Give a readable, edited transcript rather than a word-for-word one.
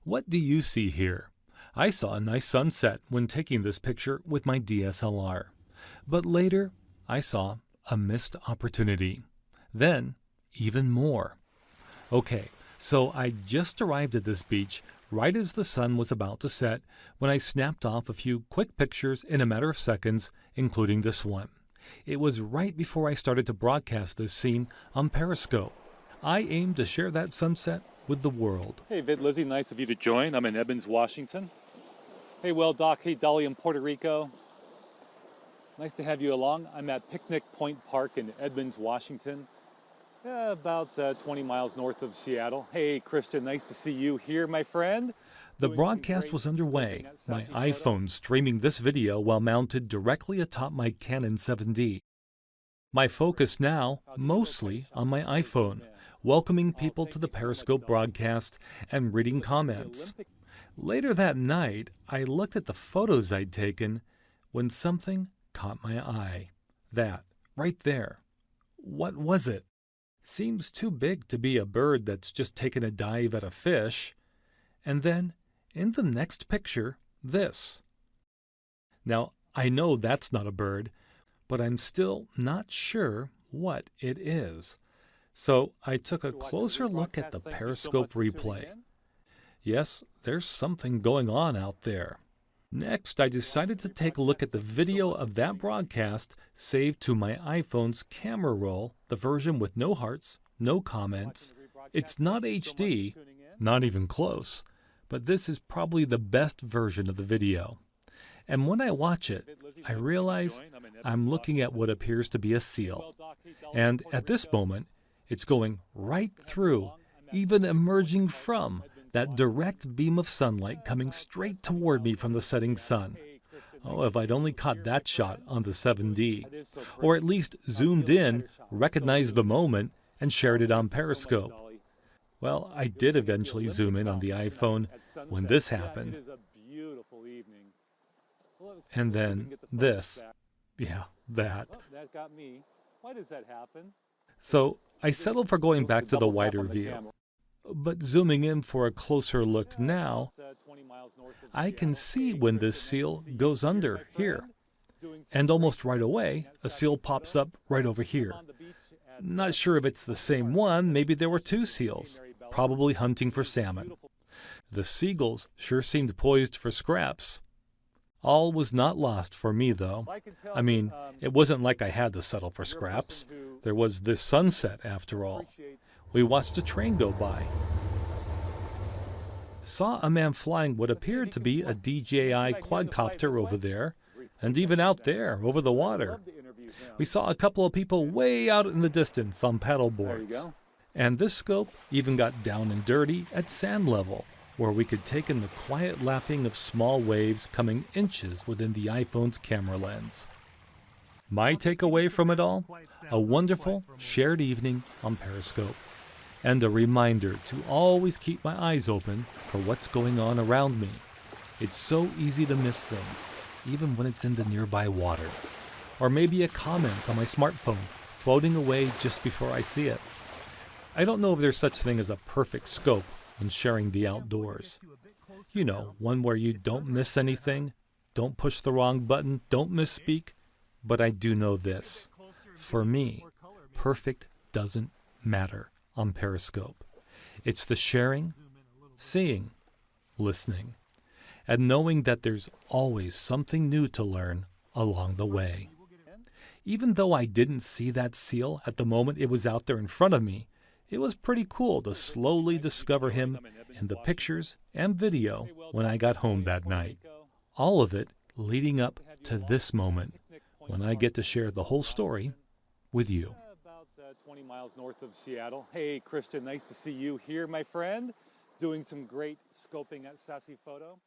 What do you see here? I saw a nice sunset when taking this picture with my DSLR. But later, I saw a missed opportunity. Then, even more. Okay, so I just arrived at this beach right as the sun was about to set when I snapped off a few quick pictures in a matter of seconds, including this one. It was right before I started to broadcast this scene on Periscope. I aim to share that sunset with the world. Hey, Vid, Lizzie, nice of you to join. I'm in Edmonds, Washington. Hey, Well, Doc. Hey, Dolly in Puerto Rico. Nice to have you along. I'm at Picnic Point Park in Edmonds, Washington. About 20 miles north of Seattle. Hey, Christian, nice to see you here, my friend. The broadcast was underway, my iPhone streaming this video while mounted directly atop my Canon 7D. My focus now, mostly on my iPhone, welcoming people to the Periscope broadcast and reading comments. Later that night, I looked at the photos I'd taken when something caught my eye. That, right there. What was it? Seems too big to be a bird that's just taken a dive at a fish. And then, in the next picture, this. Now, I know that's not a bird, but I'm still not sure what it is. So I took a closer look at the Periscope replay. Yes, there's something going on out there. Next, I decided to take a look at the video of that broadcast saved to my iPhone's camera roll, the version with no hearts, no comments. It's not HD, not even close, but this is probably the best version of the video. And when I watch it, I realize I'm looking at what appears to be a seal. And at this moment, it's going right through, even emerging from, that direct beam of sunlight coming straight toward me from the setting sun. Oh, if I'd only caught that shot on the 7D, or at least zoomed in, recognized the moment, and shared it on Periscope. Well, I did eventually zoom in on the iPhone when this happened. And then this. Yeah, that. Why does that happen? So I settled for going back to the wider view. But zooming in for a closer look now, I can see when this seal goes under here. And almost right away, a seal pops up right over here. Not sure if it's the same one, maybe there were two seals, probably hunting for salmon. The seagulls sure seemed poised for scraps. All was not lost for me, though. I mean, it wasn't like I had to settle for scraps. There was this sunset, after all. We watched a train go by. Saw a man flying what appeared to be a DJI quadcopter over there, and even out there, over the water. We saw a couple of people way out in the distance on paddle boards. And this scope even got down and dirty at sand level, where we could take in the quiet lapping of small waves coming inches within the iPhone's camera lens. My takeaway from it all? A wonderful, shared evening on Periscope. And a reminder to always keep my eyes open for what's going on around me. It's so easy to miss things, even when it's in the nearby water. Or maybe a comment on my smartphone, floating away just before I see it. I don't know if there's such thing as a perfect scope when sharing the outdoors. You know, one where you don't miss anything, don't push the wrong button, don't misspeak. But I do know this. For me, perfect doesn't matter on Periscope. It's the sharing, seeing, listening, and knowing that there's always something new to learn along the way. Even though I didn't see that seal at the moment it was out there in front of me, it was pretty cool to slowly discover him in the pictures and video when I got home that night. All of it leading up to this moment, when I get to share the whole story with you. About 20 miles north of Seattle. Hey, Christian, nice to see you here, my friend. Doing some great scoping at Sassy Photo.